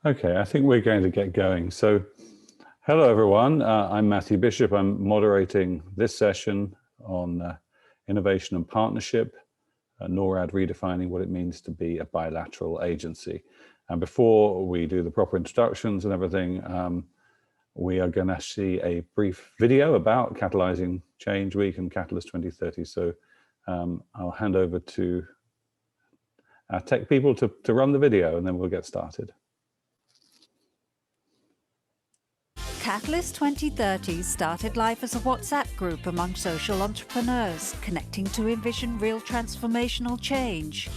Okay, I think we're going to get going. So, hello everyone. I'm Matthew Bishop. I'm moderating this session on innovation and partnership, NORAD redefining what it means to be a bilateral agency. And before we do the proper introductions and everything, we are going to see a brief video about Catalyzing Change Week and Catalyst 2030. So I'll hand over to our tech people to run the video, and then we'll get started. Catalyst 2030 started life as a WhatsApp group among social entrepreneurs, connecting to envision real transformational change.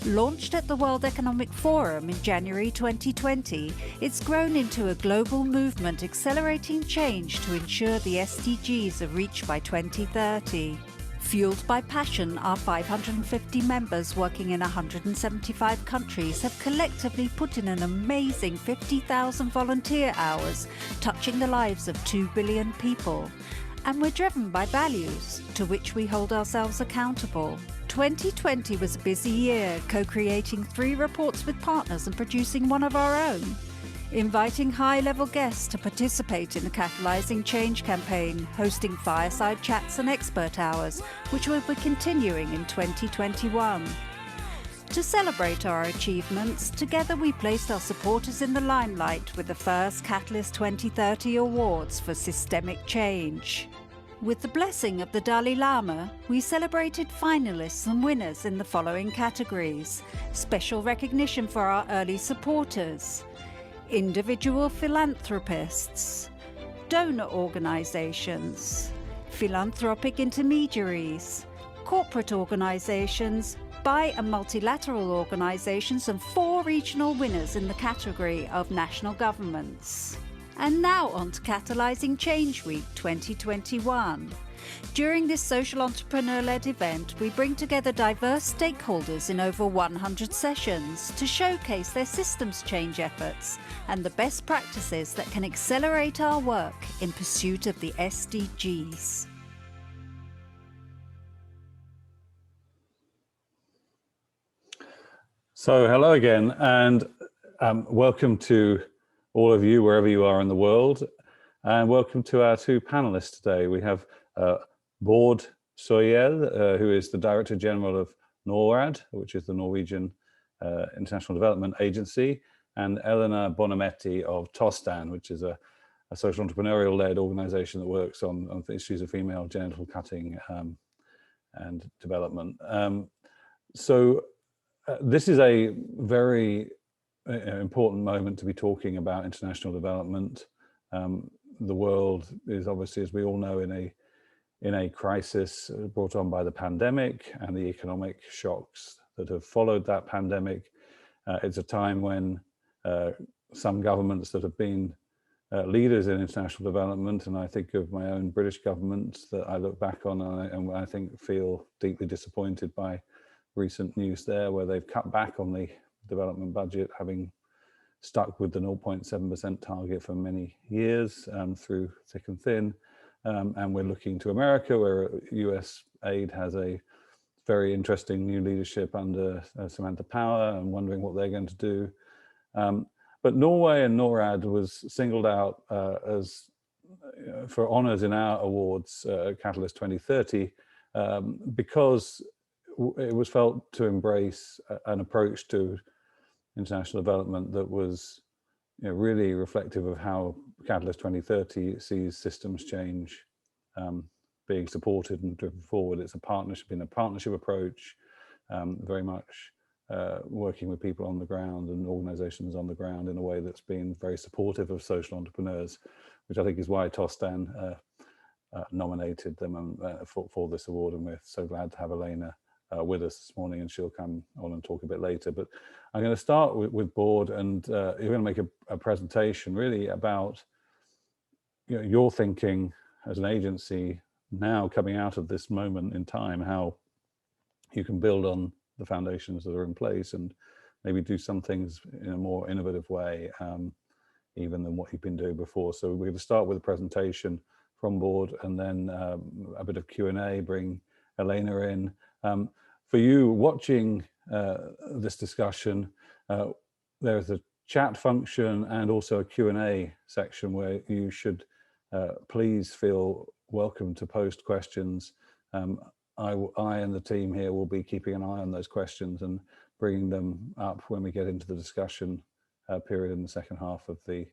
Launched at the World Economic Forum in January 2020, it's grown into a global movement accelerating change to ensure the SDGs are reached by 2030. Fueled by passion, our 550 members working in 175 countries have collectively put in an amazing 50,000 volunteer hours, touching the lives of 2 billion people. And we're driven by values, to which we hold ourselves accountable. 2020 was a busy year, co-creating 3 reports with partners and producing one of our own. Inviting high-level guests to participate in the Catalyzing Change campaign, hosting fireside chats and expert hours, which will be continuing in 2021. To celebrate our achievements, together we placed our supporters in the limelight with the first Catalyst 2030 Awards for Systemic Change. With the blessing of the Dalai Lama, we celebrated finalists and winners in the following categories: special recognition for our early supporters, individual philanthropists, donor organizations, philanthropic intermediaries, corporate organizations, bi- and multilateral organizations, and 4 regional winners in the category of national governments. And now on to Catalyzing Change Week 2021. During this social entrepreneur-led event, we bring together diverse stakeholders in over 100 sessions to showcase their systems change efforts and the best practices that can accelerate our work in pursuit of the SDGs. So hello again, and welcome to all of you wherever you are in the world, and welcome to our 2 panelists today. We have Bård Solhjell, who is the Director General of Norad, which is the Norwegian International Development Agency, and Elena Bonometti of Tostan, which is a social entrepreneurial-led organization that works on issues of female genital cutting and development. This is a very important moment to be talking about international development. The world is obviously, as we all know, in a crisis brought on by the pandemic and the economic shocks that have followed that pandemic. It's a time when some governments that have been leaders in international development, and I think of my own British government that I look back on and I think feel deeply disappointed by recent news there, where they've cut back on the development budget, having stuck with the 0.7% target for many years through thick and thin. And we're looking to America, where US aid has a very interesting new leadership under Samantha Power, and wondering what they're going to do. But Norway and NORAD was singled out as for honors in our awards, Catalyst 2030, because it was felt to embrace an approach to international development that was really reflective of how Catalyst 2030 sees systems change being supported and driven forward. It's a partnership approach, very much working with people on the ground and organizations on the ground in a way that's been very supportive of social entrepreneurs, which I think is why Tostan nominated them for this award. And we're so glad to have Elena with us this morning, and she'll come on and talk a bit later. But I'm going to start with Bård, and you're going to make a presentation really about your thinking as an agency now coming out of this moment in time, how you can build on the foundations that are in place and maybe do some things in a more innovative way, even than what you've been doing before. So we're going to start with a presentation from Bård, and then a bit of Q&A, bring Elena in. For you watching this discussion, there's a chat function and also a Q&A section where you should please feel welcome to post questions. I and the team here will be keeping an eye on those questions and bringing them up when we get into the discussion period in the second half of the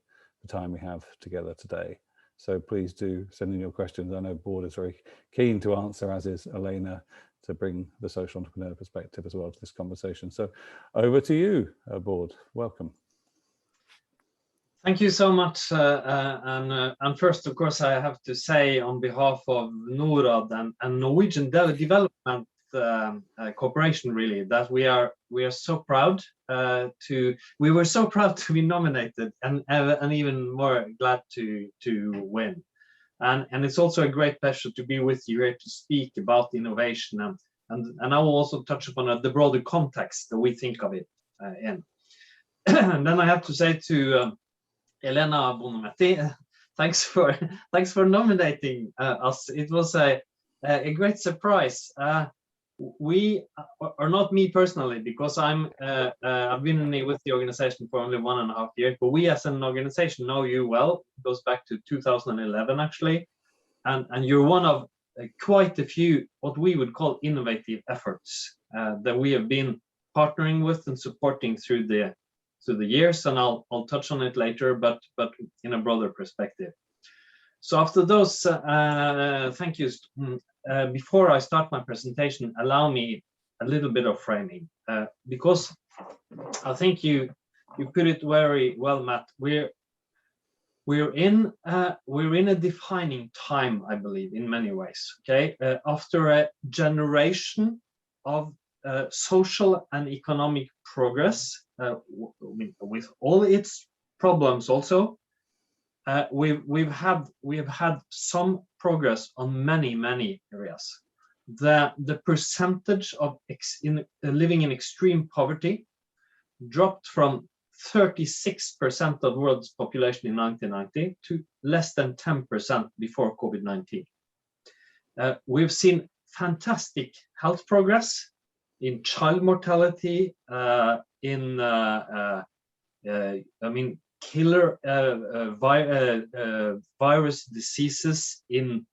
time we have together today. So please do send in your questions. I know Bård is very keen to answer, as is Elena, to bring the social entrepreneur perspective as well to this conversation. So over to you, Bård. Welcome. Thank you so much. And first, of course, I have to say on behalf of Norad and Norwegian Development Corporation, really, that we are so proud we were so proud to be nominated and even more glad to win. And it's also a great pleasure to be with you here to speak about innovation and I will also touch upon the broader context that we think of it in. And then I have to say to Elena Bonometti, thanks for nominating us. It was a great surprise. We are not me personally, because I've been with the organization for only 1.5 years, but we as an organization know you well. It goes back to 2011 actually, and you're one of quite a few what we would call innovative efforts that we have been partnering with and supporting through the years, and I'll touch on it later, but in a broader perspective. So after those thank yous, before I start my presentation, allow me a little bit of framing, because I think you put it very well, Matt. We're in a defining time, I believe, in many ways. Okay, after a generation of social and economic progress, with all its problems also, we have had some progress on many areas. The percentage of living in extreme poverty dropped from 36% of the world's population in 1990 to less than 10% before COVID-19. We've seen fantastic health progress in child mortality, killer virus diseases in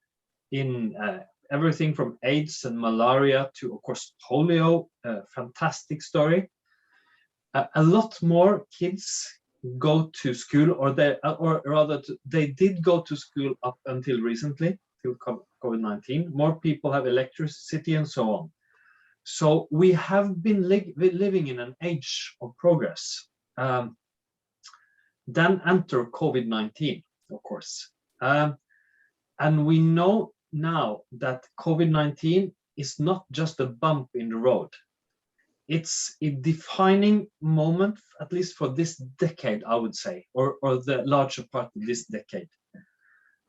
everything from AIDS and malaria to, of course, polio. Fantastic story. A lot more kids go to school, or rather they did go to school up until recently, till COVID-19. More people have electricity and so on. So we have been living in an age of progress. Then enter COVID-19, of course. And we know now that COVID-19 is not just a bump in the road. It's a defining moment, at least for this decade, I would say, or the larger part of this decade.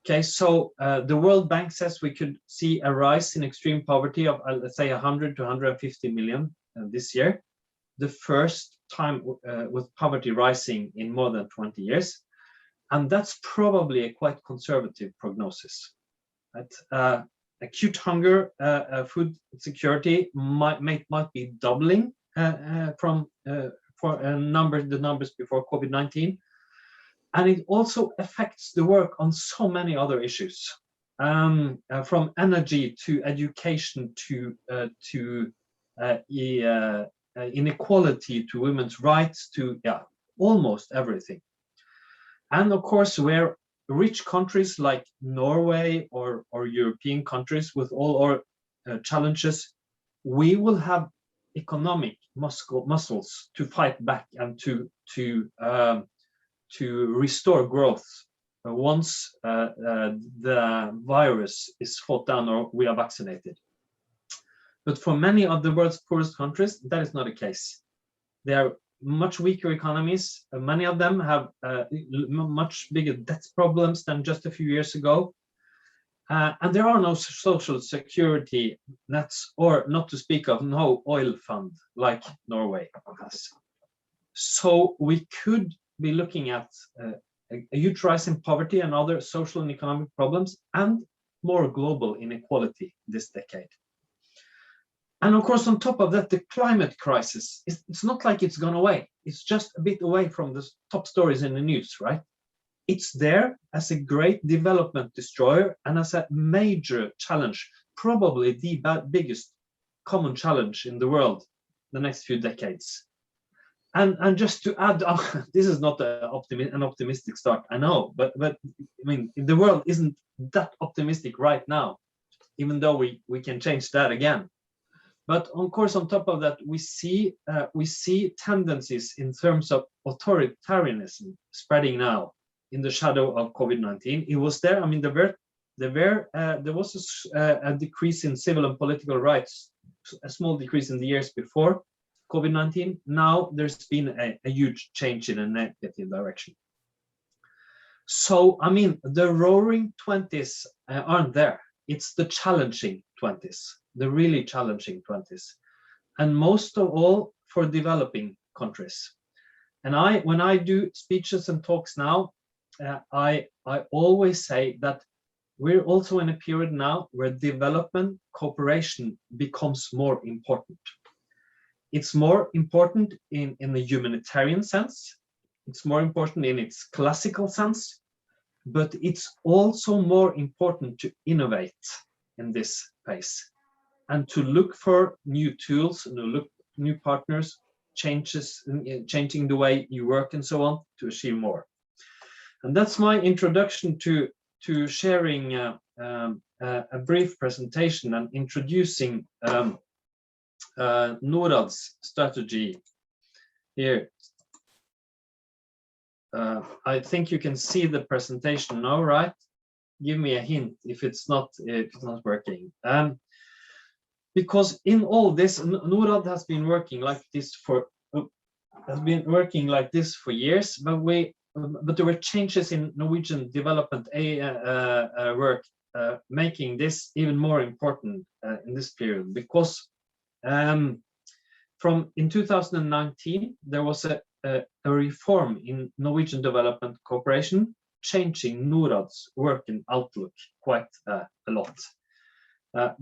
Okay, so the World Bank says we could see a rise in extreme poverty of, let's say, 100 to 150 million this year. The first time with poverty rising in more than 20 years. And that's probably a quite conservative prognosis. Right? Acute hunger, food security might be doubling for the numbers before COVID-19. And it also affects the work on so many other issues, from energy to education to inequality, to women's rights, to almost everything. And of course, where rich countries like Norway or European countries with all our challenges, we will have economic muscles to fight back and to restore growth once the virus is fought down or we are vaccinated. But for many of the world's poorest countries, that is not the case. They are much weaker economies. Many of them have much bigger debt problems than just a few years ago. And there are no social security nets, or not to speak of no oil fund like Norway has. So we could be looking at a huge rise in poverty and other social and economic problems, and more global inequality this decade. And of course, on top of that, the climate crisis, it's not like it's gone away. It's just a bit away from the top stories in the news, right? It's there as a great development destroyer and as a major challenge, probably the biggest common challenge in the world the next few decades. And just to add on, this is not an optimistic start, I know, but I mean, the world isn't that optimistic right now, even though we can change that again. But of course, on top of that, we see tendencies in terms of authoritarianism spreading now in the shadow of COVID-19. It was there. I mean, there was a decrease in civil and political rights, a small decrease in the years before COVID-19. Now there's been a huge change in a negative direction. So, I mean, the roaring 20s aren't there. It's the challenging 20s, the really challenging 20s, and most of all for developing countries. And when I do speeches and talks now, I always say that we're also in a period now where development cooperation becomes more important. It's more important in the humanitarian sense. It's more important in its classical sense, but it's also more important to innovate in this phase and to look for new tools and to look new partners, changing the way you work and so on to achieve more. And that's my introduction to sharing a brief presentation and introducing Norad's strategy here. I think you can see the presentation now, right? Give me a hint if it's not working. Because in all this, Norad has been working like this for years, but there were changes in Norwegian development work, making this even more important in this period. Because in 2019 there was a reform in Norwegian development cooperation, changing Norad's work and outlook quite a lot.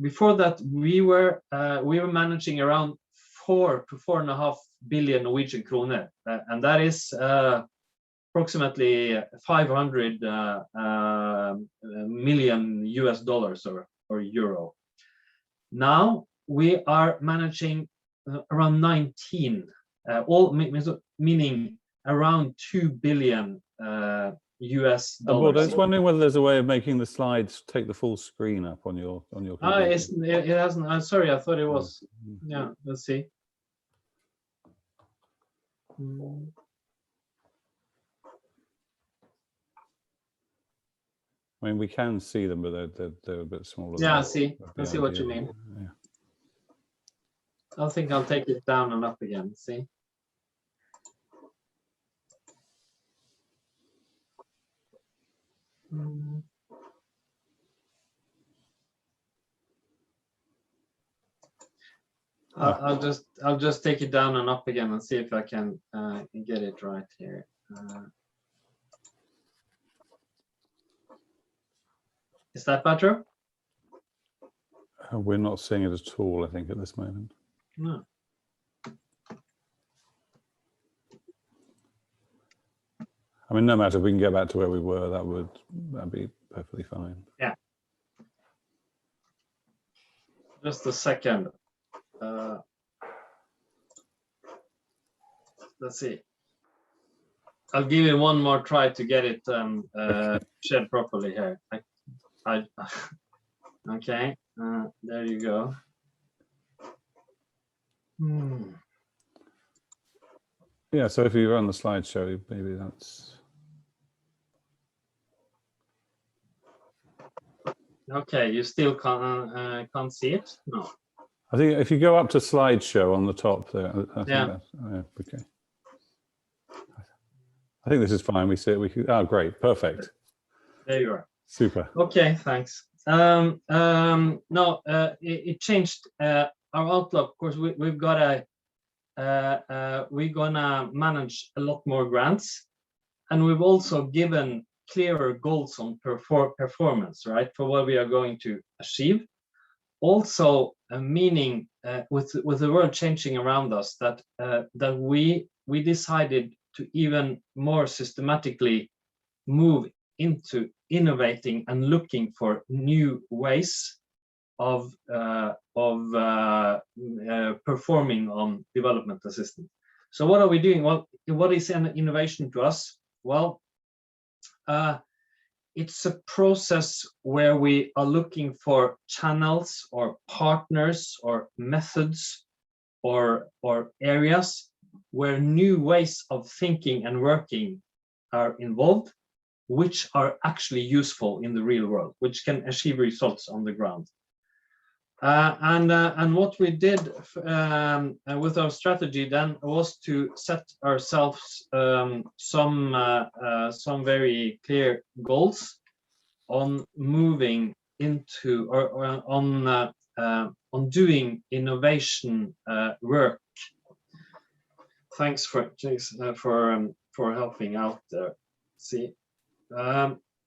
Before that, we were managing around 4 to 4.5 billion Norwegian kroner, and that is approximately 500 million US dollars or euro. Now we are managing around 19, meaning around 2 billion US dollars. I was wondering whether there's a way of making the slides take the full screen up on your computer. It hasn't. I'm sorry, I thought it was. Yeah, let's see. I mean, we can see them, but they're a bit smaller. Yeah, I see what you mean. Yeah. I think I'll take it down and up again. See. I'll just take it down and up again and see if I can get it right here. Is that better? We're not seeing it at all, I think, at this moment. No. I mean, no matter, we can go back to where we were. That'd be perfectly fine. Yeah. Just a second. Let's see. I'll give it one more try to get it shared properly here. Okay. There you go. Yeah. So if you run the slideshow, maybe that's. Okay, you still can't see it? No. I think if you go up to slideshow on the top there, I think okay. I think this is fine. We see it. Oh, great, perfect. There you are. Super. Okay, thanks. No, it changed our outlook. Of course, we've got we're gonna manage a lot more grants, and we've also given clearer goals on performance, right, for what we are going to achieve. Also, meaning with the world changing around us, that we decided to even more systematically move into innovating and looking for new ways of performing on development assistance. So what are we doing? Well, what is an innovation to us? Well, it's a process where we are looking for channels or partners or methods or areas where new ways of thinking and working are involved, which are actually useful in the real world, which can achieve results on the ground. And what we did with our strategy then was to set ourselves some very clear goals on moving into or on doing innovation work. Thanks for helping out there. See,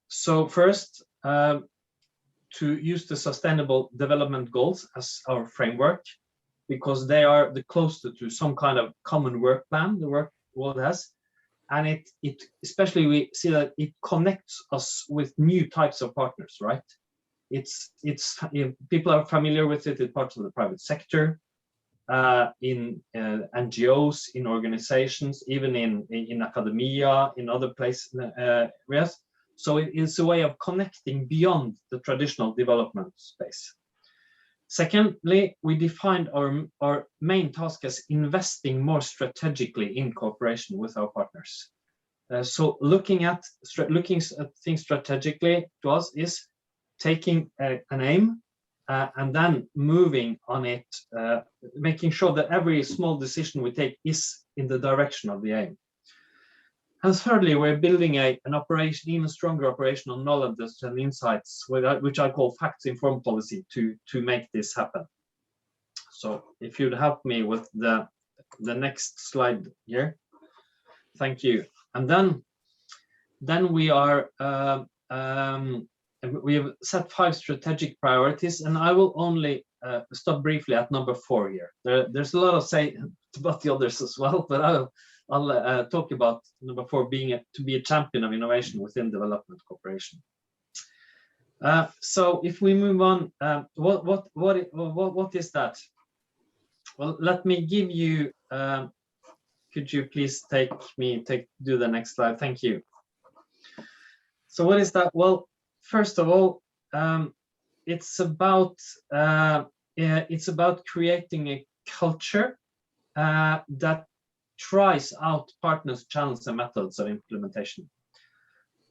so first, to use the Sustainable Development Goals as our framework, because they are the closest to some kind of common work plan the world has, and it especially we see that it connects us with new types of partners, right? It's people are familiar with it in parts of the private sector, in NGOs, in organizations, even in academia, in other places, areas. So it is a way of connecting beyond the traditional development space. Secondly, we defined our main task as investing more strategically in cooperation with our partners. So looking at things strategically to us is taking an aim and then moving on it, making sure that every small decision we take is in the direction of the aim. And thirdly, we're building an operation, even stronger operational knowledge and insights, which I call facts-informed policy, to make this happen. So if you'd help me with the next slide here, thank you. And then we are we have set 5 strategic priorities, and I will only stop briefly at number 4 here. There's a lot to say about the others as well, but I'll talk about number 4, to be a champion of innovation within development cooperation. So if we move on, what is that? Well, let me give you. Could you please do the next slide? Thank you. So what is that? Well, first of all, it's about creating a culture that tries out partners' channels and methods of implementation.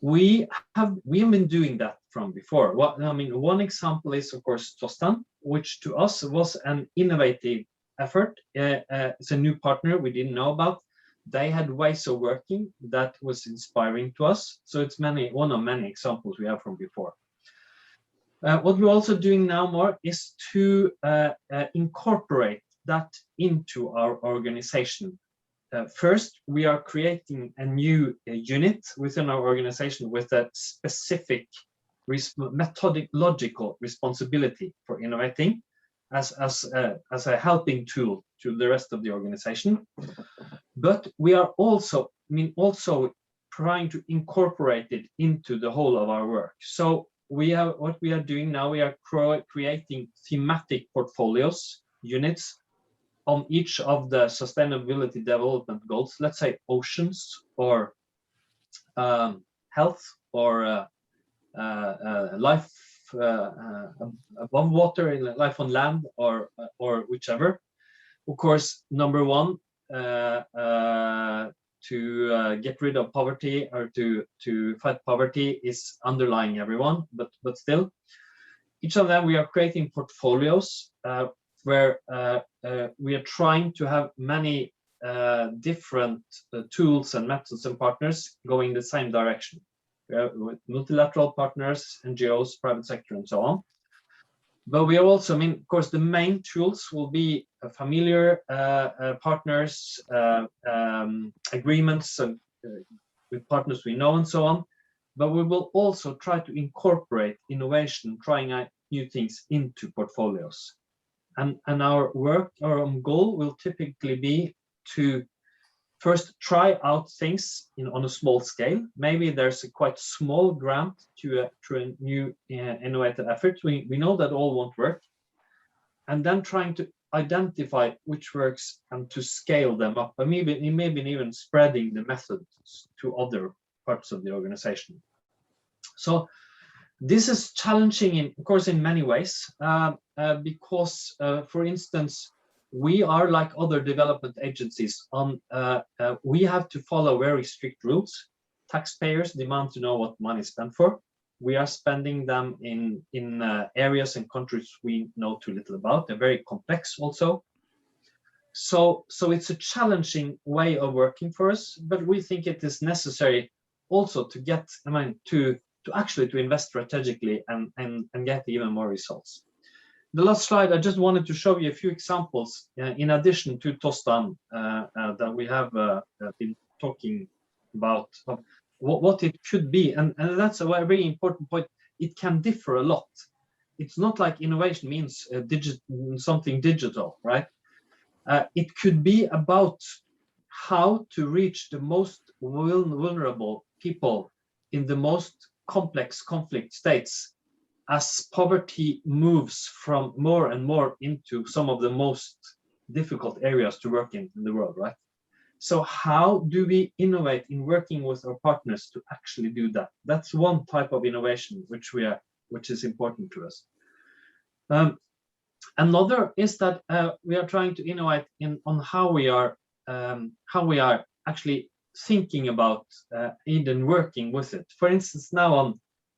We have been doing that from before. One example is, of course, Tostan, which to us was an innovative effort. It's a new partner we didn't know about. They had ways of working that was inspiring to us. So it's one of many examples we have from before. What we're also doing now more is to incorporate that into our organization. First, we are creating a new unit within our organization with a specific methodological responsibility for innovating as a helping tool to the rest of the organization. But we are also trying to incorporate it into the whole of our work. So what we are doing now, we are creating thematic portfolios, units, on each of the sustainability development goals, let's say oceans or health or life above water, life on land, or whichever. Of course, number 1, to get rid of poverty or to fight poverty is underlying everyone, but still, each of them we are creating portfolios where we are trying to have many different tools and methods and partners going the same direction. With multilateral partners, NGOs, private sector, and so on. But we are also, of course, the main tools will be familiar partners, agreements with partners we know, and so on. But we will also try to incorporate innovation, trying out new things into portfolios. And our work, our goal will typically be to first try out things on a small scale. Maybe there's a quite small grant to a new innovative effort. We know that all won't work. And then trying to identify which works and to scale them up, and maybe even spreading the methods to other parts of the organization. So this is challenging, of course, in many ways, because, for instance, we are like other development agencies. We have to follow very strict rules. Taxpayers demand to know what money is spent for. We are spending them in areas and countries we know too little about. They're very complex also. So it's a challenging way of working for us, but we think it is necessary also to get, to actually invest strategically and get even more results. The last slide, I just wanted to show you a few examples in addition to Tostan that we have been talking about what it could be, and that's a very important point. It can differ a lot. It's not like innovation means something digital, right? It could be about how to reach the most vulnerable people in the most complex conflict states, as poverty moves from more and more into some of the most difficult areas to work in the world, right? So how do we innovate in working with our partners to actually do that? That's one type of innovation which is important to us. Another is that we are trying to innovate on how we are actually thinking about even working with it. For instance, now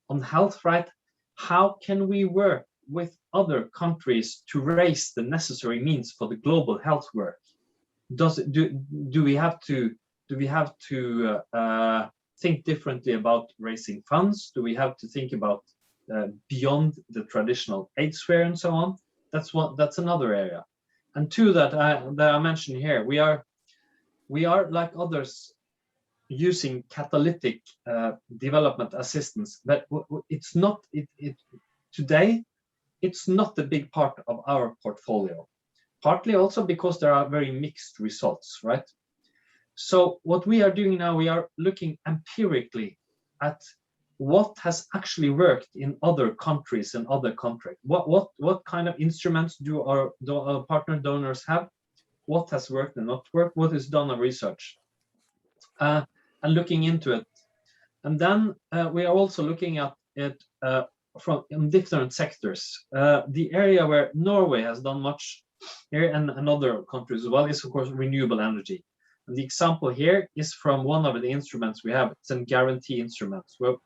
on health, right? How can we work with other countries to raise the necessary means for the global health work? Do we have to think differently about raising funds? Do we have to think about beyond the traditional aid sphere and so on? That's another area. And two that I mentioned here, we are like others using catalytic development assistance, but it's not today. It's not a big part of our portfolio. Partly also because there are very mixed results, right? So what we are doing now, we are looking empirically at what has actually worked in other countries and other contracts. What kind of instruments do our partner donors have? What has worked and not worked? What is done on research? And looking into it. And then we are also looking at it from in different sectors. The area where Norway has done much here and other countries as well is, of course, renewable energy. And the example here is from one of the instruments we have. It's a guarantee instruments where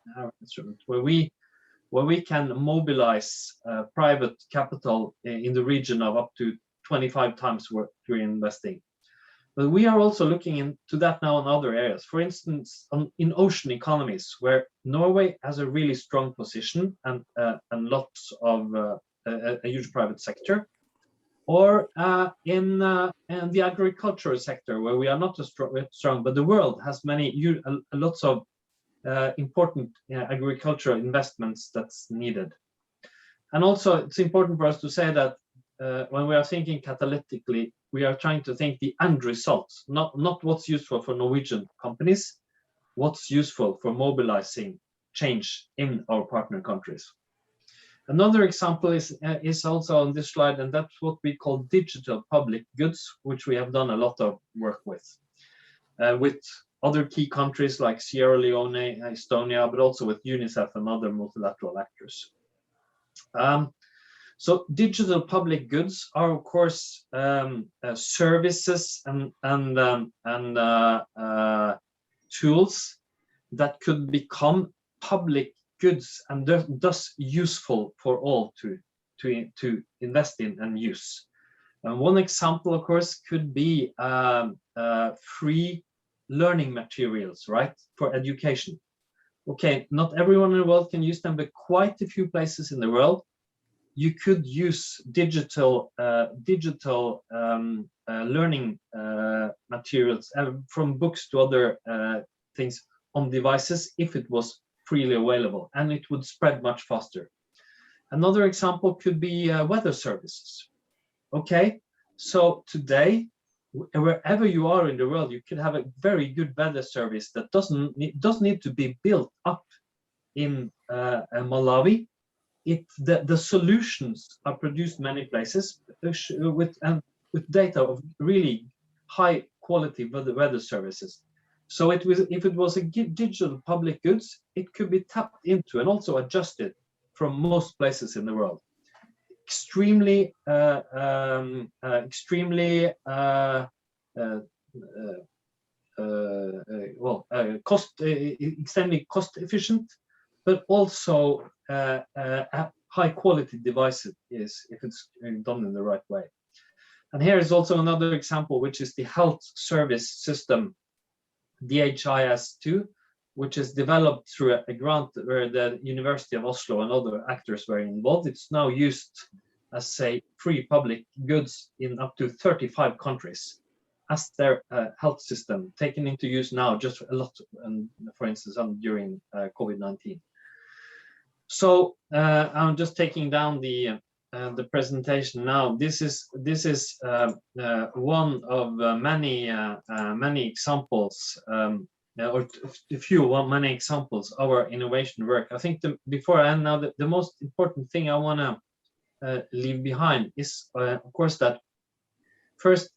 we can mobilize private capital in the region of up to 25 times what we're investing. But we are also looking into that now in other areas. For instance, in ocean economies, where Norway has a really strong position and lots of a huge private sector, or in the agricultural sector, where we are not as strong, but the world has lots of important agricultural investments that's needed. And also, it's important for us to say that when we are thinking catalytically, we are trying to think the end results, not what's useful for Norwegian companies, what's useful for mobilizing change in our partner countries. Another example is also on this slide, and that's what we call digital public goods, which we have done a lot of work with other key countries like Sierra Leone, Estonia, but also with UNICEF and other multilateral actors. So digital public goods are, of course, services and tools that could become public goods and thus useful for all to invest in and use. And one example, of course, could be free learning materials, right, for education. Okay, not everyone in the world can use them, but quite a few places in the world you could use digital learning materials from books to other things on devices if it was freely available, and it would spread much faster. Another example could be weather services. Okay, so today, wherever you are in the world, you can have a very good weather service that doesn't need to be built up in Malawi. The solutions are produced many places with data of really high quality weather services. So if it was a digital public goods, it could be tapped into and also adjusted from most places in the world. Extremely extremely cost efficient, but also high quality devices if it's done in the right way. And here is also another example, which is the health service system DHIS2, which is developed through a grant where the University of Oslo and other actors were involved. It's now used as a free public goods in up to 35 countries as their health system, taken into use now just a lot, for instance, during COVID-19. So I'm just taking down the presentation now. This is one of many examples, or many examples of our innovation work. I think before I end now, the most important thing I want to leave behind is, of course, that first,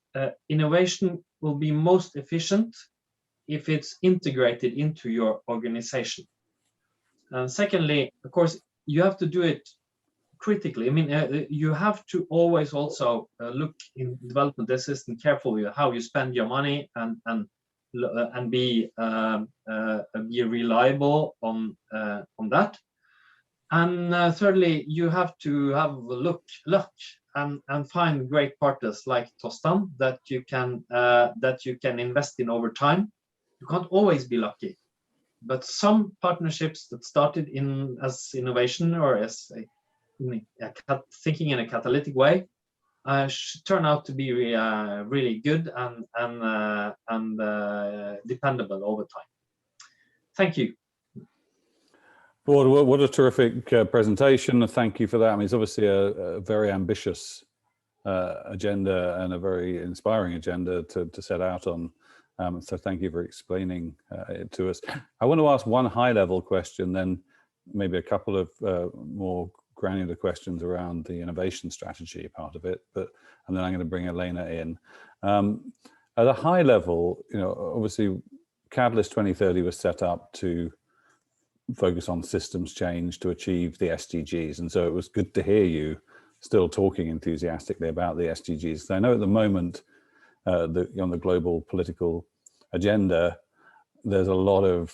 innovation will be most efficient if it's integrated into your organization. And secondly, of course, you have to do it critically. I mean, you have to always also look in development assistance carefully how you spend your money and be reliable on that. And thirdly, you have to have luck and find great partners like Tostan that you can invest in over time. You can't always be lucky, but some partnerships that started as innovation or as thinking in a catalytic way should turn out to be really good and dependable over time. Thank you. Bård, what a terrific presentation. Thank you for that. I mean, it's obviously a very ambitious agenda and a very inspiring agenda to set out on. So thank you for explaining it to us. I want to ask one high-level question, then maybe a couple of more granular questions around the innovation strategy part of it. And then I'm going to bring Elena in. At a high level, obviously, Catalyst 2030 was set up to focus on systems change to achieve the SDGs. And so it was good to hear you still talking enthusiastically about the SDGs. So I know at the moment, on the global political agenda, there's a lot of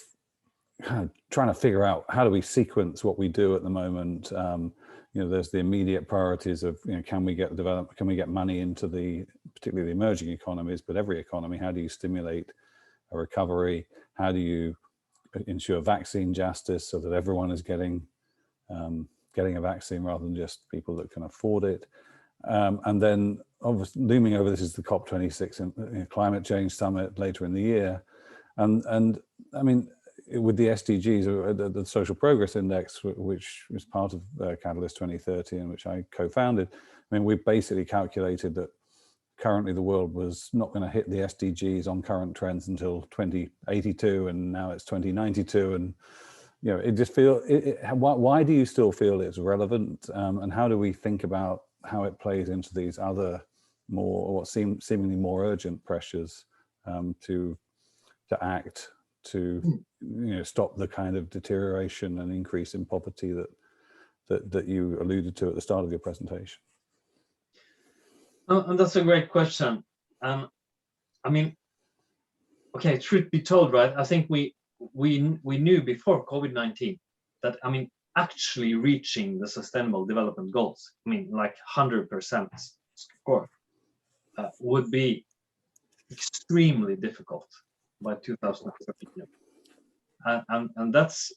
trying to figure out how do we sequence what we do at the moment. There's the immediate priorities of, can we get money into particularly the emerging economies, but every economy, how do you stimulate a recovery? How do you ensure vaccine justice so that everyone is getting a vaccine rather than just people that can afford it? And then obviously looming over this is the COP26 climate change summit later in the year. And I mean, with the SDGs, or the Social Progress Index, which is part of Catalyst 2030 and which I co-founded, I mean, we've basically calculated that currently the world was not going to hit the SDGs on current trends until 2082, and now it's 2092. And it just why do you still feel it's relevant, and how do we think about how it plays into these other what seemingly more urgent pressures to act to stop the kind of deterioration and increase in poverty that you alluded to at the start of your presentation? And that's a great question. I mean, okay, truth be told, right? I think we knew before COVID-19 that, I mean, actually reaching the Sustainable Development Goals, I mean, like 100% score, would be extremely difficult by 2030. And that's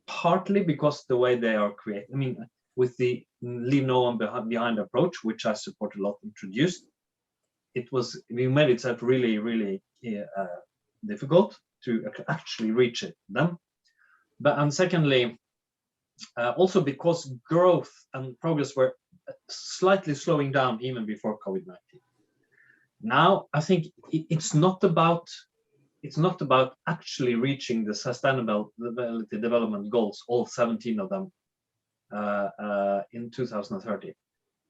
partly because the way they are created. I mean, with the leave no one behind approach, which I support a lot, introduced, we made it really, really difficult to actually reach them. And secondly, also because growth and progress were slightly slowing down even before COVID-19. Now, I think it's not about actually reaching the sustainable development goals, all 17 of them, in 2030.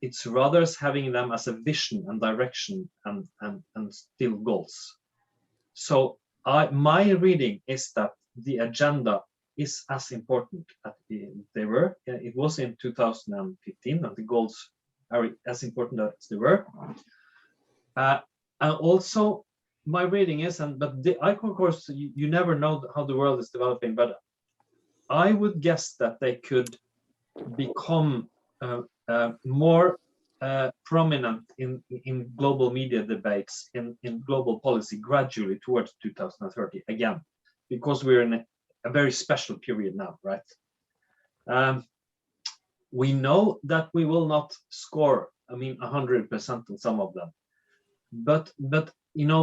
It's rather having them as a vision and direction and still goals. So my reading is that the agenda is as important as they were. It was in 2015, and the goals are as important as they were. And also, my reading is, of course, you never know how the world is developing, but I would guess that they could become more prominent in global media debates, in global policy gradually towards 2030 again, because we're in a very special period now, right? We know that we will not score, 100% on some of them, but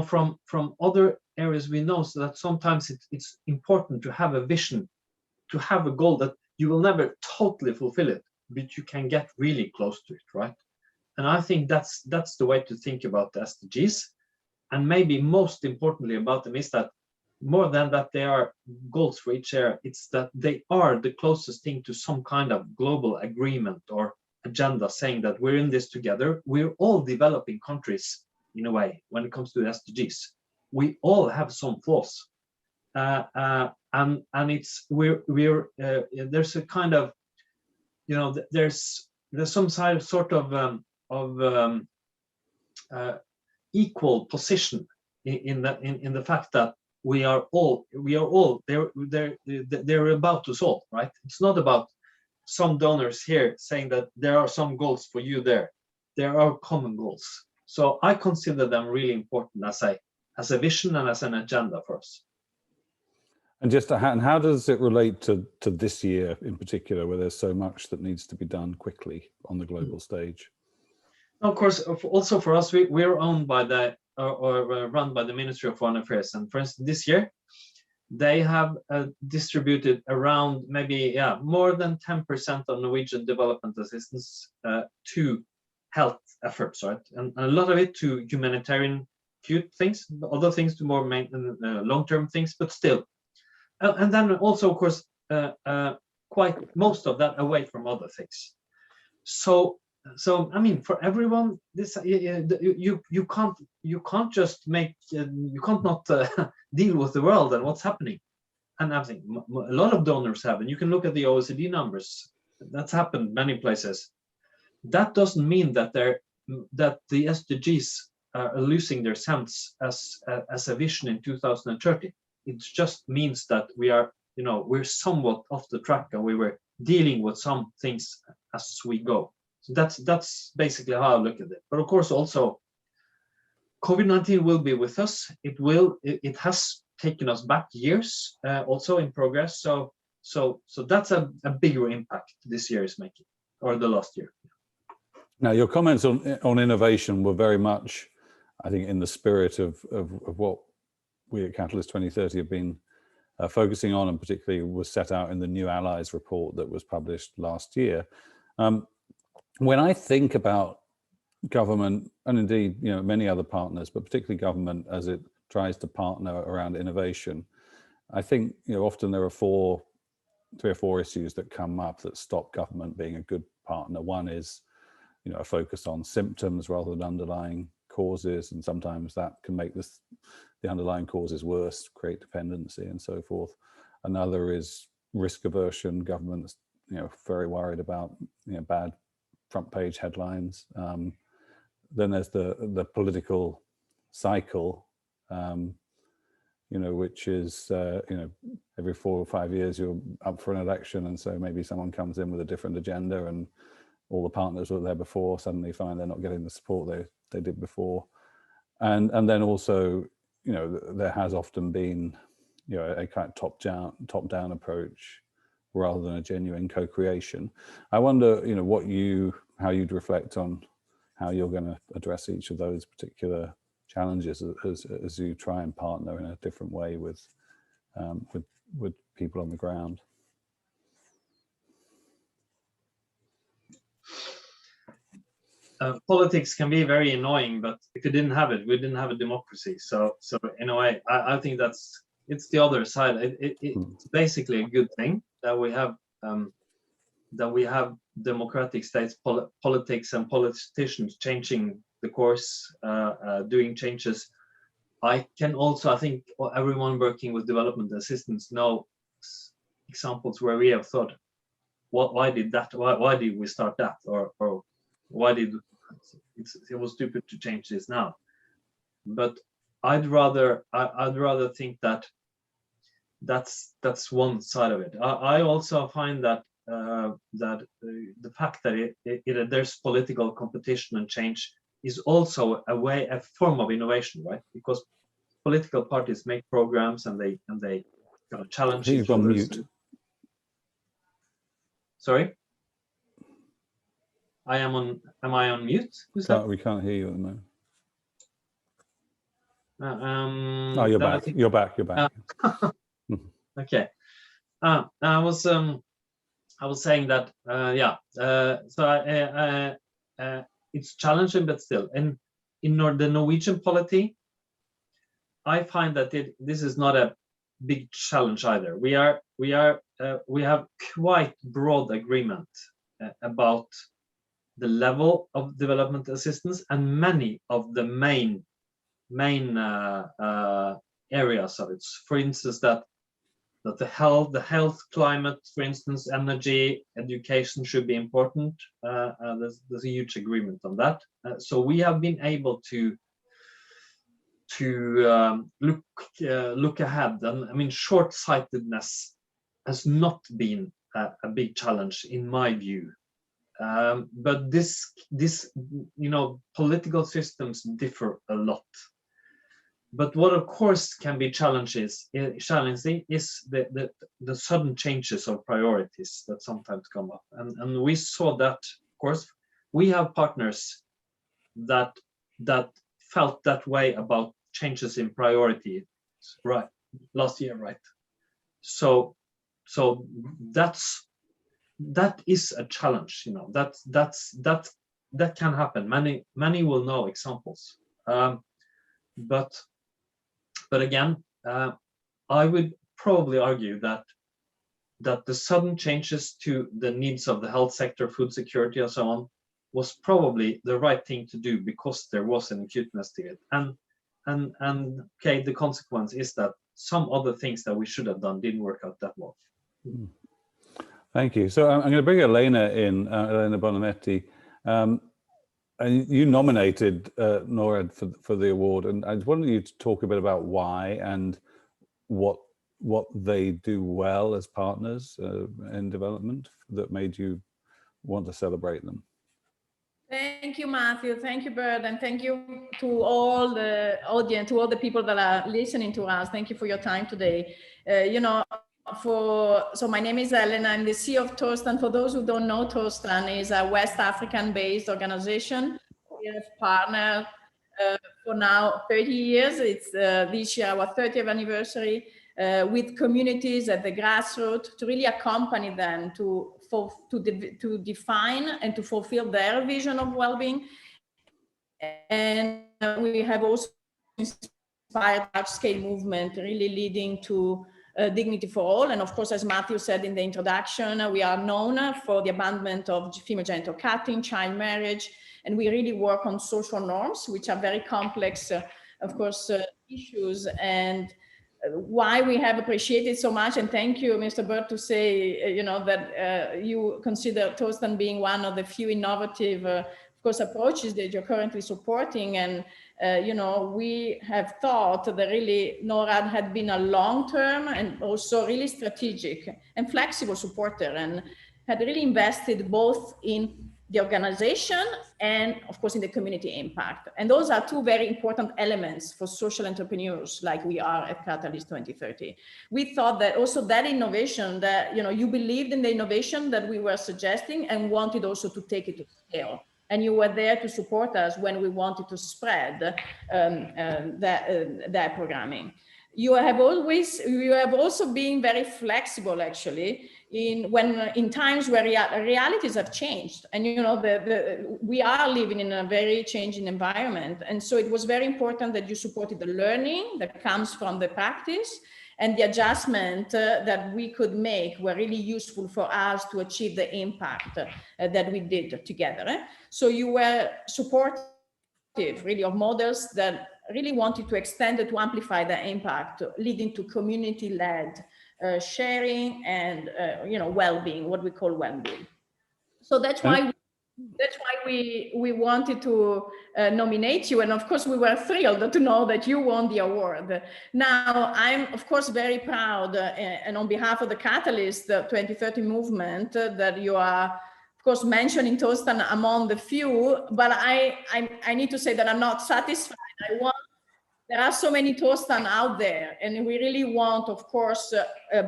from other areas we know so that sometimes it's important to have a vision, to have a goal that you will never totally fulfill it, but you can get really close to it, right? And I think that's the way to think about the SDGs. And maybe most importantly about them is that more than that they are goals for each area, it's that they are the closest thing to some kind of global agreement or agenda saying that we're in this together. We're all developing countries in a way when it comes to SDGs. We all have some flaws. And it's there's a kind of, there's some sort of equal position in the fact that we are all they're about to solve, right? It's not about some donors here saying that there are some goals for you there. There are common goals. So I consider them really important as a vision and as an agenda for us. And how does it relate to this year in particular, where there's so much that needs to be done quickly on the global stage? Of course, also for us, we're owned by or run by the Ministry of Foreign Affairs. And for instance, this year, they have distributed around more than 10% of Norwegian development assistance to health efforts, right? And a lot of it to humanitarian cute things, other things to more long-term things, but still. And then also, of course, quite most of that away from other things. So for everyone, this you can't just make you can't not deal with the world and what's happening. And I think a lot of donors have, and you can look at the OECD numbers. That's happened many places. That doesn't mean that the SDGs are losing their sense as a vision in 2030. It just means that we're somewhat off the track, and we were dealing with some things as we go. So that's basically how I look at it. But of course, also COVID-19 will be with us. It has taken us back years, also in progress. So that's a bigger impact this year is making, or the last year. Now, your comments on innovation were very much, I think, in the spirit of what we at Catalyst 2030 have been focusing on, and particularly was set out in the New Allies report that was published last year. When I think about government, and indeed many other partners, but particularly government as it tries to partner around innovation, I think often there are three or four issues that come up that stop government being a good partner. One is a focus on symptoms rather than underlying causes, and sometimes that can make the underlying causes worse, create dependency and so forth. Another is risk aversion. Government's very worried about bad front page headlines. Then there's the political cycle, which is every 4 or 5 years you're up for an election, and so maybe someone comes in with a different agenda, and all the partners who were there before suddenly find they're not getting the support they did before. And then also there has often been a kind of top down approach rather than a genuine co-creation. I wonder how you'd reflect on how you're going to address each of those particular challenges as you try and partner in a different way with people on the ground. politics can be very annoying, but if you didn't have it, we didn't have a democracy. So in a way, I think it's the other side. It's basically a good thing that we have democratic states, politics and politicians changing the course, doing changes. I think everyone working with development assistance know examples where we have thought, why did we start that, or why did it was stupid to change this now. But I'd rather think that that's one side of it. I also find that the fact that there's political competition and change is also a form of innovation, right? Because political parties make programs and they kind of challenge each other. Mute. Sorry, am I on mute? We can't hear you at the moment. You're back. You're back. Okay. I was saying that it's challenging, but still, and in the Norwegian polity, I find that this is not a big challenge either. We have quite broad agreement about the level of development assistance and many of the main areas of it. For instance, that the health, climate, for instance, energy, education should be important. There's a huge agreement on that. So we have been able to look ahead, and I mean, short-sightedness has not been a big challenge in my view. But this political systems differ a lot. But what of course can be challenging is the sudden changes of priorities that sometimes come up, and we saw that. Of course, we have partners that felt that way about changes in priority, right, last year, right? So that is a challenge, that can happen. Many will know examples, but again, I would probably argue that the sudden changes to the needs of the health sector, food security, and so on, was probably the right thing to do because there was an acuteness to it. And okay, the consequence is that some other things that we should have done didn't work out that well. Thank you. So I'm going to bring Elena in, Elena Bonometti. And you nominated Norad for the award, and I just wanted you to talk a bit about why and what they do well as partners in development that made you want to celebrate them. Thank you, Matthew. Thank you, Bård, and thank you to all the audience, to all the people that are listening to us. Thank you for your time today. So my name is Elena. I'm the CEO of Tostan. For those who don't know, Tostan is a West African-based organization. We have partnered for now 30 years. It's this year our 30th anniversary with communities at the grassroots to really accompany them to define and to fulfill their vision of well-being. And we have also inspired large-scale movement, really leading to dignity for all. And of course, as Matthew said in the introduction, we are known for the abandonment of female genital cutting, child marriage, and we really work on social norms, which are very complex, of course, issues. And why we have appreciated so much, and thank you, Mr. Bård, to say, that you consider Tostan being one of the few innovative, of course, approaches that you're currently supporting. And we have thought that really Norad had been a long-term and also really strategic and flexible supporter, and had really invested both in the organization and of course in the community impact. And those are two very important elements for social entrepreneurs like we are at Catalyst 2030. We thought that also that innovation, that you believed in the innovation that we were suggesting and wanted also to take it to scale. And you were there to support us when we wanted to spread that programming. you have also been very flexible, actually, in times where realities have changed, and we are living in a very changing environment, and so it was very important that you supported the learning that comes from the practice, and the adjustment that we could make were really useful for us to achieve the impact that we did together. So you were supportive, really, of models that really wanted to extend it to amplify the impact, leading to community-led sharing and well-being, what we call well-being. So that's why we wanted to nominate you, and of course we were thrilled to know that you won the award. Now I'm of course very proud, and on behalf of the Catalyst 2030 movement, that you are of course mentioning Tostan among the few, but I need to say that I'm not satisfied. There are so many Tostan out there, and we really want, of course,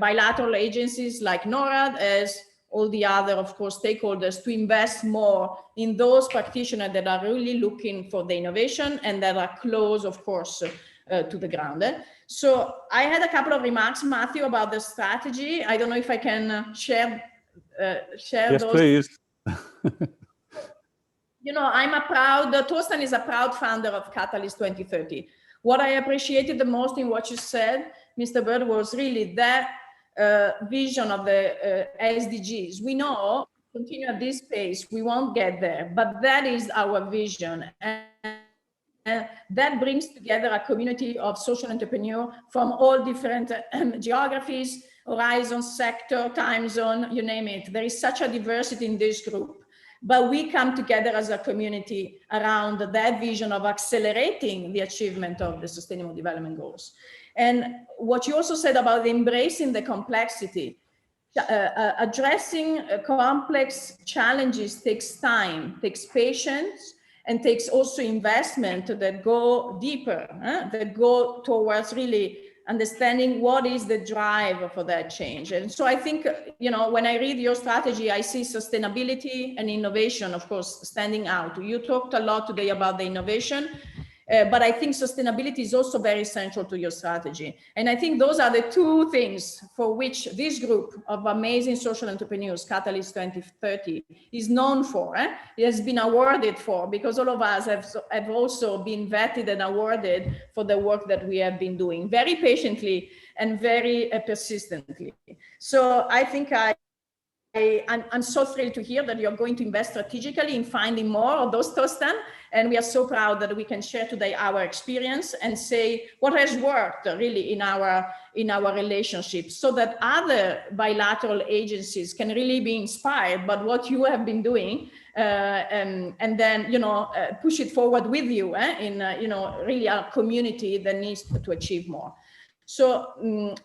bilateral agencies like Norad, as all the other, of course, stakeholders, to invest more in those practitioners that are really looking for the innovation and that are close, of course, to the ground. So I had a couple of remarks, Matthew, about the strategy. I don't know if I can share yes, those. Please. Tostan is a proud founder of Catalyst 2030. What I appreciated the most in what you said, Mr. Bird, was really that vision of the SDGs. We know, continue at this pace, we won't get there, but that is our vision. And that brings together a community of social entrepreneurs from all different geographies, horizons, sector, time zone, you name it. There is such a diversity in this group. But we come together as a community around that vision of accelerating the achievement of the Sustainable Development Goals. And what you also said about embracing the complexity, addressing complex challenges takes time, takes patience, and takes also investment that go deeper, that go towards really understanding what is the drive for that change. And so I think, when I read your strategy, I see sustainability and innovation, of course, standing out. You talked a lot today about the innovation, but I think sustainability is also very central to your strategy. And I think those are the two things for which this group of amazing social entrepreneurs, Catalyst 2030, is known for. It has been awarded for, because all of us have also been vetted and awarded for the work that we have been doing very patiently and very persistently. So I think I'm so thrilled to hear that you're going to invest strategically in finding more of those Tostan. And we are so proud that we can share today our experience and say what has worked really in our relationship, so that other bilateral agencies can really be inspired by what you have been doing, and then push it forward with you in really a community that needs to achieve more. So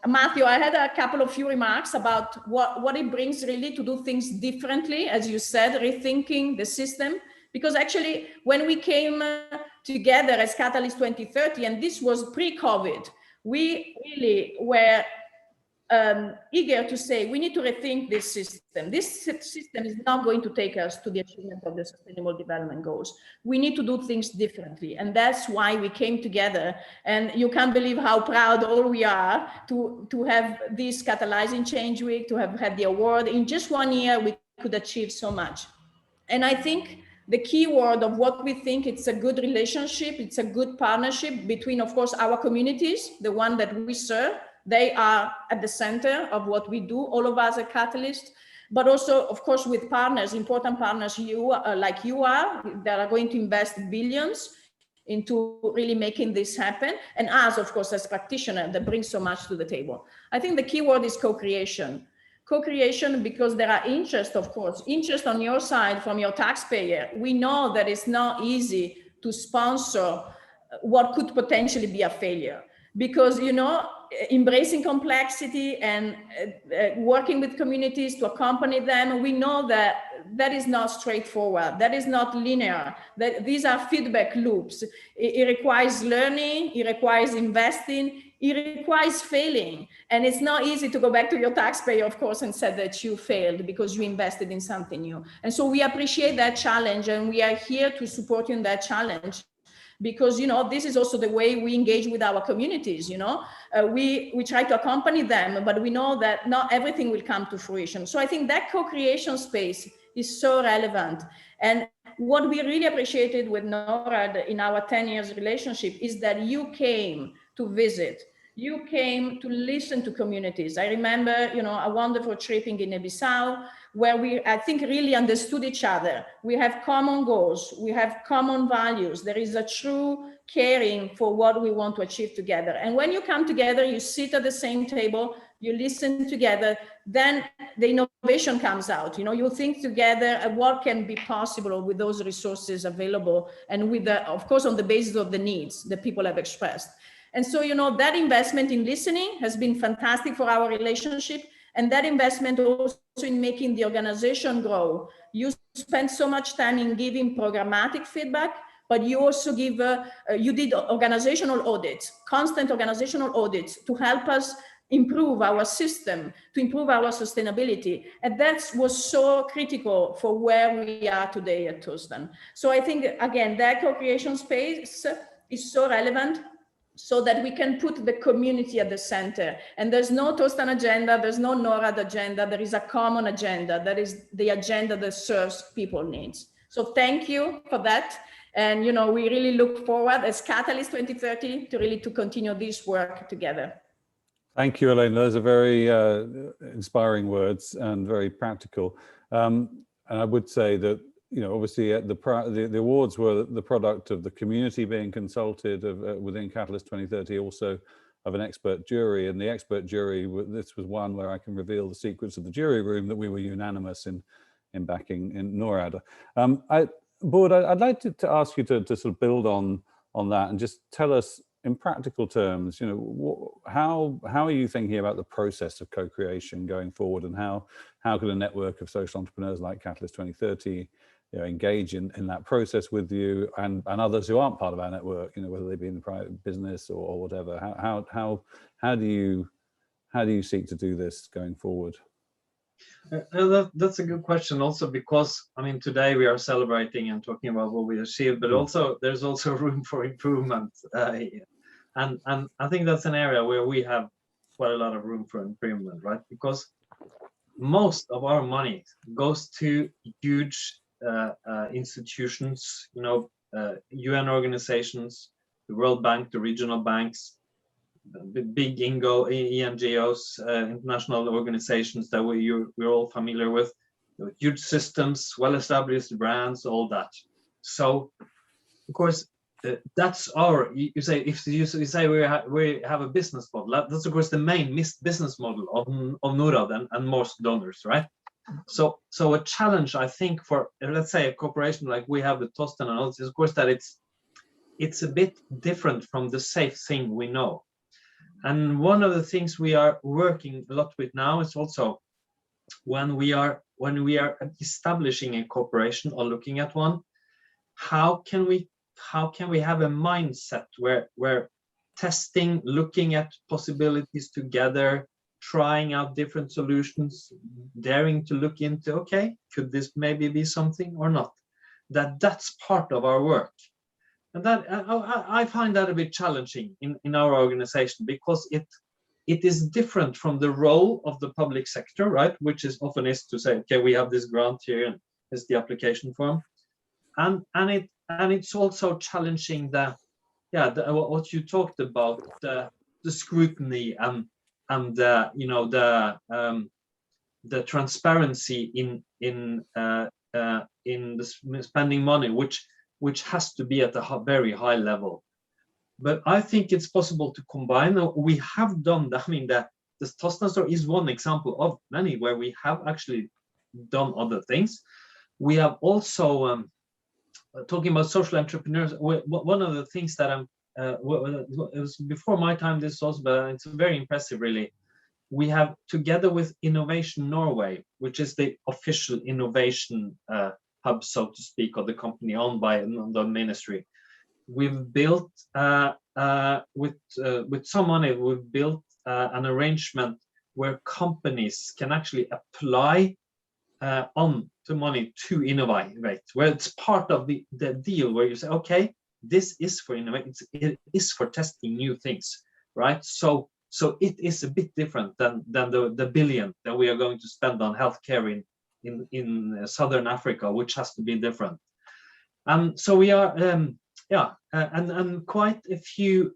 Matthew, I had a couple of few remarks about what it brings really to do things differently, as you said, rethinking the system. Because actually, when we came together as Catalyst 2030, and this was pre-COVID, we really were eager to say, we need to rethink this system. This system is not going to take us to the achievement of the Sustainable Development Goals. We need to do things differently. And that's why we came together. And you can't believe how proud all we are to have this Catalyzing Change Week, to have had the award. In just 1 year, we could achieve so much. And I think the key word of what we think, it's a good relationship, it's a good partnership between, of course, our communities, the one that we serve. They are at the center of what we do, all of us at Catalyst, but also, of course, with partners, important partners like you are, that are going to invest billions into really making this happen. And us, of course, as practitioners that bring so much to the table. I think the key word is co-creation. Co-creation, because there are interest, of course, interest on your side from your taxpayer. We know that it's not easy to sponsor what could potentially be a failure, because, embracing complexity and working with communities to accompany them, we know that that is not straightforward, that is not linear, that these are feedback loops. It requires learning, it requires investing, it requires failing. And it's not easy to go back to your taxpayer, of course, and say that you failed because you invested in something new. And so we appreciate that challenge, and we are here to support you in that challenge. because, you know, this is also the way we engage with our communities, you know. We try to accompany them, but we know that not everything will come to fruition. So I think that co-creation space is so relevant. And what we really appreciated with NORAD in our 10 years relationship is that you came to visit. You came to listen to communities. I remember, you know, a wonderful trip in Guinea-Bissau where we, I think, really understood each other. We have common goals. We have common values. There is a true caring for what we want to achieve together. And when you come together, you sit at the same table, you listen together, then the innovation comes out. You know, you think together what can be possible with those resources available, and with the, of course, on the basis of the needs that people have expressed. And so, you know, that investment in listening has been fantastic for our relationship, and that investment also in making the organization grow. You spend so much time in giving programmatic feedback, but you also give, you did organizational audits, constant organizational audits to help us improve our system, to improve our sustainability. And that was so critical for where we are today at Tostan. So I think, again, that co-creation space is so relevant, so that we can put the community at the center. And there's no Tostan agenda, there's no NORAD agenda, there is a common agenda. That is the agenda that serves people needs. So thank you for that. And, you know, we really look forward as Catalyst 2030 to really to continue this work together. Thank you, Elena. Those are very inspiring words and very practical. And I would say that, you know, obviously the awards were the product of the community being consulted within Catalyst 2030, also of an expert jury. And the expert jury, this was one where I can reveal the secrets of the jury room, that we were unanimous in backing in NORAD. Bård, I'd like to ask you to sort of build on that and just tell us in practical terms, you know, how are you thinking about the process of co-creation going forward, and how could a network of social entrepreneurs like Catalyst 2030, you know, engage in that process with you and others who aren't part of our network, you know, whether they be in the private business or whatever? How do you seek to do this going forward? That's a good question, also because, I mean, today we are celebrating and talking about what we achieved, but also there's also room for improvement, and I think that's an area where we have quite a lot of room for improvement, right? Because most of our money goes to huge institutions, you know, UN organizations, the World Bank, the regional banks, the big ENGOs, international organizations that we're all familiar with, huge systems, well-established brands, all that. So, of course, that's our. You say if you say we have a business model. That's of course the main business model of NORAD and most donors, right? So a challenge, I think, for, let's say, a corporation like we have with Tostan and others, is of course that it's a bit different from the safe thing we know. And one of the things we are working a lot with now is also when we are establishing a corporation or looking at one, how can we have a mindset where testing, looking at possibilities together, trying out different solutions, daring to look into, okay, could this maybe be something or not? That's part of our work. And that I find that a bit challenging in our organization, because it is different from the role of the public sector, right? Which is often is to say, okay, we have this grant here and here's the application form, and it's also challenging what you talked about, the scrutiny and you know, the transparency in the spending money, which has to be at a very high level. But I think it's possible to combine. We have done that. I mean, the Tostan story is one example of many where we have actually done other things. We have also, talking about social entrepreneurs, one of the things that it was before my time, this was, but it's very impressive, really. We have, together with Innovation Norway, which is the official innovation hub, so to speak, of the company owned by the ministry, we've built with some money, we've built an arrangement where companies can actually apply on to money to innovate, where it's part of the deal, where you say, okay, this is for innovation, it is for testing new things, right? So it is a bit different than the billion that we are going to spend on healthcare in Southern Africa, which has to be different. So we are, and quite a few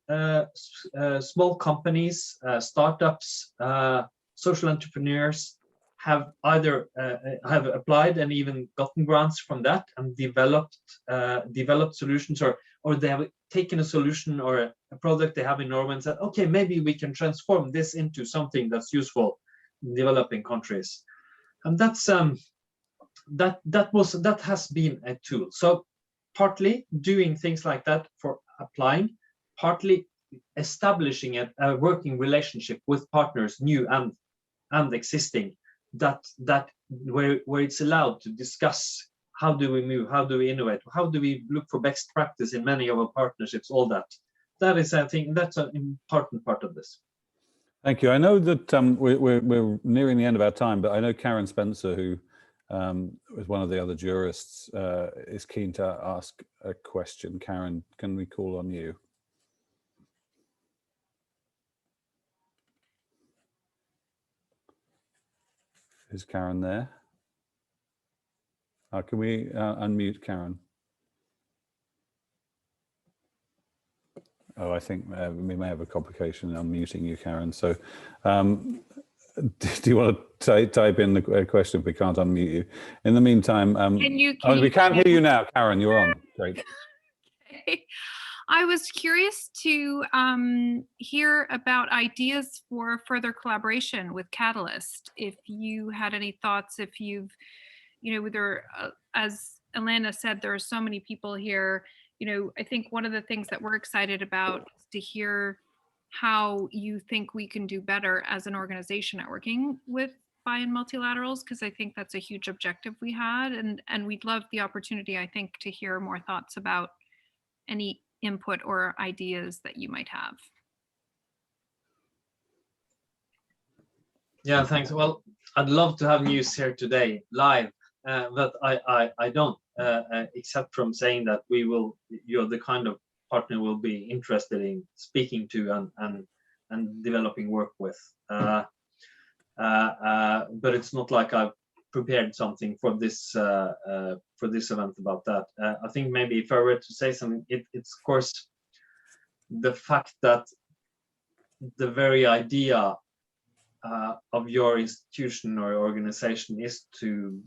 small companies, startups, social entrepreneurs have either have applied and even gotten grants from that and developed solutions, or they have taken a solution or a product they have in Norway and said, okay, maybe we can transform this into something that's useful in developing countries. And that's that has been a tool. So partly doing things like that for applying, partly establishing a working relationship with partners, new and existing, that where it's allowed to discuss how do we move, how do we innovate, how do we look for best practice in many of our partnerships, all that. That is, I think, that's an important part of this. Thank you. I know that we're nearing the end of our time, but I know Karen Spencer, who was one of the other jurists, is keen to ask a question. Karen, can we call on you? Is Karen there? Can we unmute Karen? Oh, I think we may have a complication in unmuting you, Karen. So do you want to type in the question if we can't unmute you? In the meantime, we can hear you now, Karen, you're on. Great. Okay. I was curious to hear about ideas for further collaboration with Catalyst. If you had any thoughts, if you've, whether, as Elena said, there are so many people here. I think one of the things that we're excited about is to hear how you think we can do better as an organization at working with buy-in multilaterals, because I think that's a huge objective we had, and we'd love the opportunity, I think, to hear more thoughts about any input or ideas that you might have. Yeah, thanks. Well, I'd love to have news here today live, but I don't, except from saying that you're the kind of partner we'll be interested in speaking to and developing work with. But it's not like I've prepared something for this event about that. I think maybe if I were to say something, it's of course the fact that the very idea of your institution or organization is to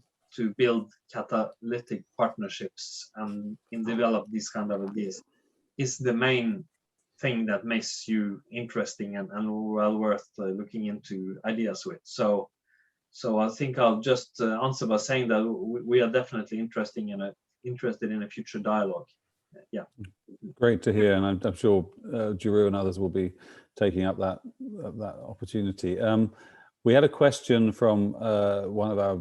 build catalytic partnerships and develop these kind of ideas is the main thing that makes you interesting and well worth looking into ideas with. So I think I'll just answer by saying that we are definitely interested in a future dialogue. Yeah. Great to hear, and I'm sure Giroux and others will be taking up that opportunity. We had a question from one of our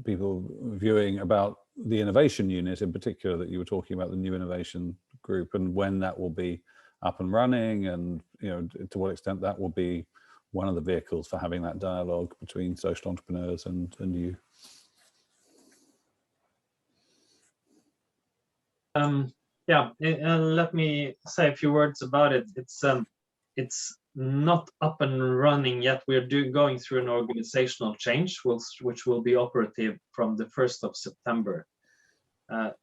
people viewing about the innovation unit in particular, that you were talking about, the new innovation group, and when that will be up and running, and to what extent that will be one of the vehicles for having that dialogue between social entrepreneurs and you. Yeah, let me say a few words about it. It's not up and running yet. We're going through an organizational change, which will be operative from the 1st of September.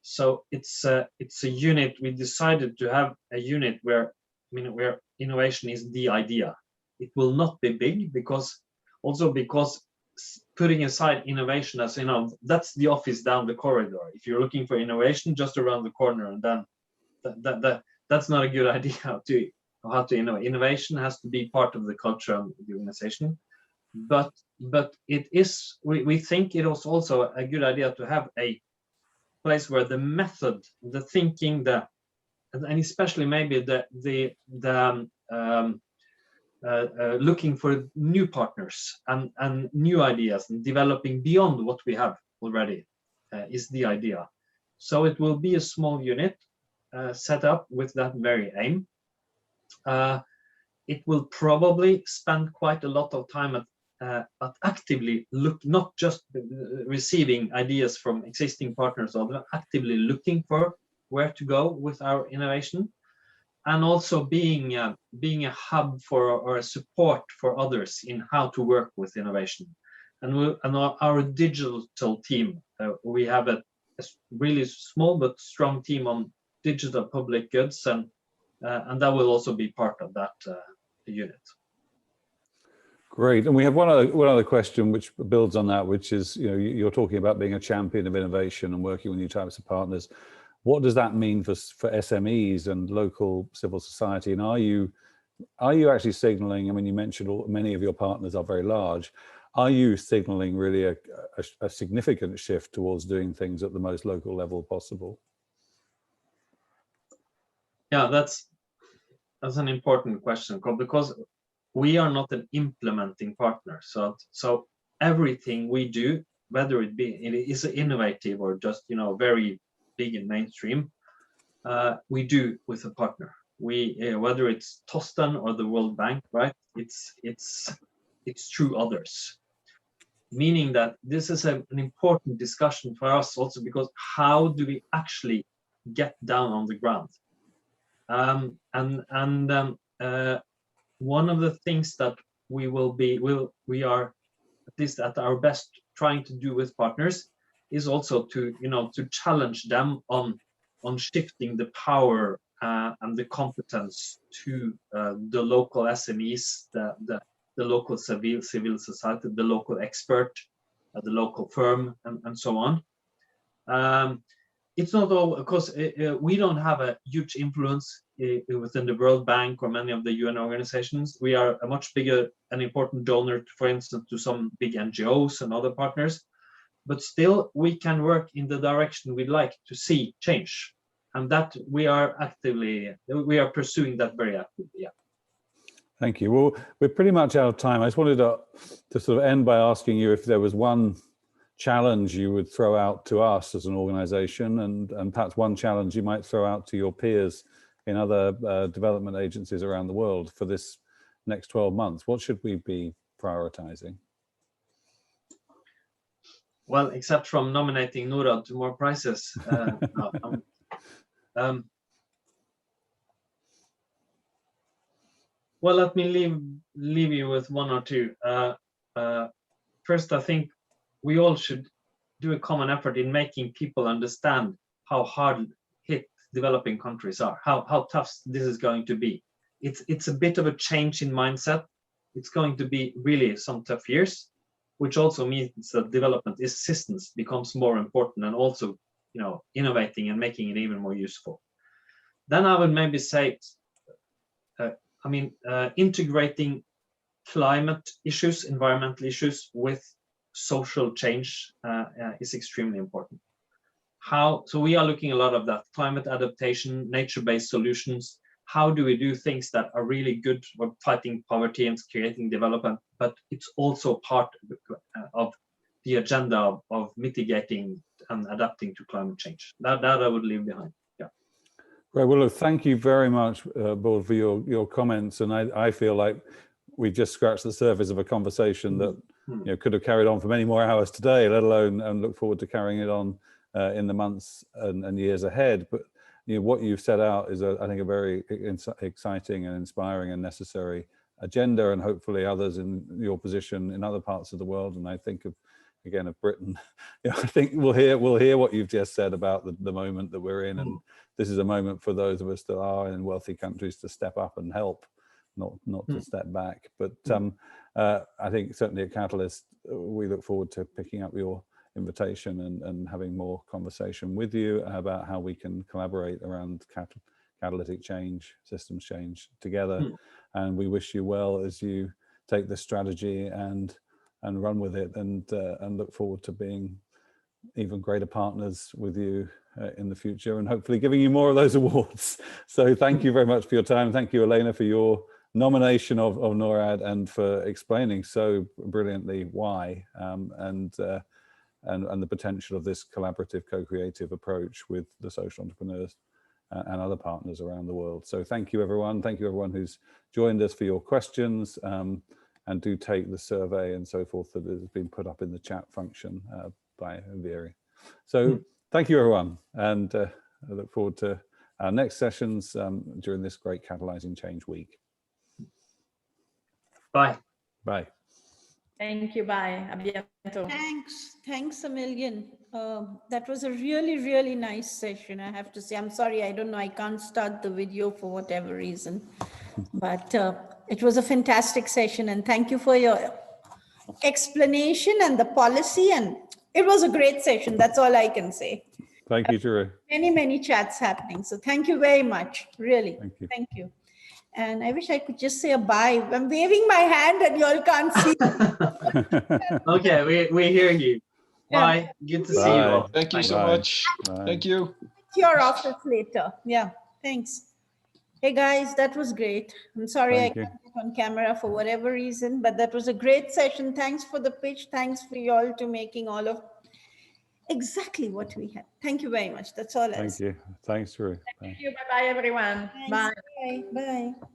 So it's a unit. We decided to have a unit where innovation is the idea. It will not be big because putting aside innovation as that's the office down the corridor. If you're looking for innovation, just around the corner, and then that's not a good idea how to innovate. Innovation has to be part of the culture of the organization. But it is, we think it is also a good idea to have a place where the method, the thinking, and especially maybe looking for new partners and new ideas and developing beyond what we have already is the idea. So it will be a small unit set up with that very aim. It will probably spend quite a lot of time at actively not just receiving ideas from existing partners, or actively looking for where to go with our innovation, and also being a hub for or a support for others in how to work with innovation. And our digital team, we have a really small but strong team on digital public goods, and that will also be part of that unit. Great. And we have one other question which builds on that, which is, you're talking about being a champion of innovation and working with new types of partners. What does that mean for SMEs and local civil society? And are you actually signaling, I mean, you mentioned many of your partners are very large. Are you signaling really a significant shift towards doing things at the most local level possible? Yeah, that's an important question, because we are not an implementing partner. So everything we do, whether it is innovative or just very big and mainstream, we do with a partner. Whether it's Tostan or the World Bank, right? It's through others. Meaning that this is an important discussion for us also, because how do we actually get down on the ground? One of the things that we are at least at our best trying to do with partners is also to challenge them on shifting the power and the competence to the local SMEs, the local civil society, the local expert, the local firm, and so on. It's not all, of course, we don't have a huge influence within the World Bank or many of the UN organizations. We are a much bigger and important donor, for instance, to some big NGOs and other partners. But still, we can work in the direction we'd like to see change. And that we are pursuing that very actively, yeah. Thank you. Well, we're pretty much out of time. I just wanted to sort of end by asking you if there was one challenge you would throw out to us as an organization, and perhaps one challenge you might throw out to your peers in other development agencies around the world for this next 12 months. What should we be prioritizing? Well, except from nominating Norad to more prizes. Well, let me leave you with one or two. First, I think we all should do a common effort in making people understand how hard hit developing countries are, how tough this is going to be. It's a bit of a change in mindset. It's going to be really some tough years, which also means that development assistance becomes more important, and also innovating and making it even more useful. Then I would maybe say, integrating climate issues, environmental issues with social change is extremely important. So we are looking a lot of that climate adaptation, nature-based solutions. How do we do things that are really good for fighting poverty and creating development, but it's also part of the agenda of mitigating and adapting to climate change. That I would leave behind. Yeah. Right. Well, look, thank you very much, Bård, for your comments. And I feel like we just scratched the surface of a conversation that could have carried on for many more hours today, let alone, and look forward to carrying it on in the months and years ahead. But what you've set out is, I think, a very exciting and inspiring and necessary agenda, and hopefully others in your position in other parts of the world. And I think of Britain. I think we'll hear what you've just said about the moment that we're in, and this is a moment for those of us that are in wealthy countries to step up and help, not to step back. But I think certainly at Catalyst, we look forward to picking up your invitation and having more conversation with you about how we can collaborate around catalytic change, systems change together. And we wish you well as you take this strategy and run with it, and look forward to being even greater partners with you in the future, and hopefully giving you more of those awards. So thank you very much for your time. Thank you, Elena, for your nomination of NORAD, and for explaining so brilliantly why and the potential of this collaborative, co-creative approach with the social entrepreneurs and other partners around the world. So thank you, everyone. Thank you, everyone who's joined us, for your questions, and do take the survey and so forth that has been put up in the chat function by Vieri. So thank you, everyone, and I look forward to our next sessions during this great Catalyzing Change week. Bye. Bye. Thank you. Bye. A bientôt. Thanks a million. That was a really, really nice session, I have to say. I'm sorry, I don't know, I can't start the video for whatever reason, but it was a fantastic session, and thank you for your explanation and the policy, and it was a great session. That's all I can say. Thank you, Drew. Many chats happening. So thank you very much, really. Thank you. Thank you. And I wish I could just say a bye. I'm waving my hand and you all can't see. Okay, we hear you. Bye. Yeah. Good to see you all. Thank you so Bye. much. Bye. Thank you. Your office later. Yeah, thanks. Hey guys, that was great. I'm sorry Thank I you. can't get on camera for whatever reason, but that was a great session. Thanks for the pitch. Thanks for you all to making all of exactly what we had. Thank you very much. That's all. Thank you. Thanks, Drew. Bye. Thank you. Bye-bye, everyone. Thanks. Bye. Bye. Bye.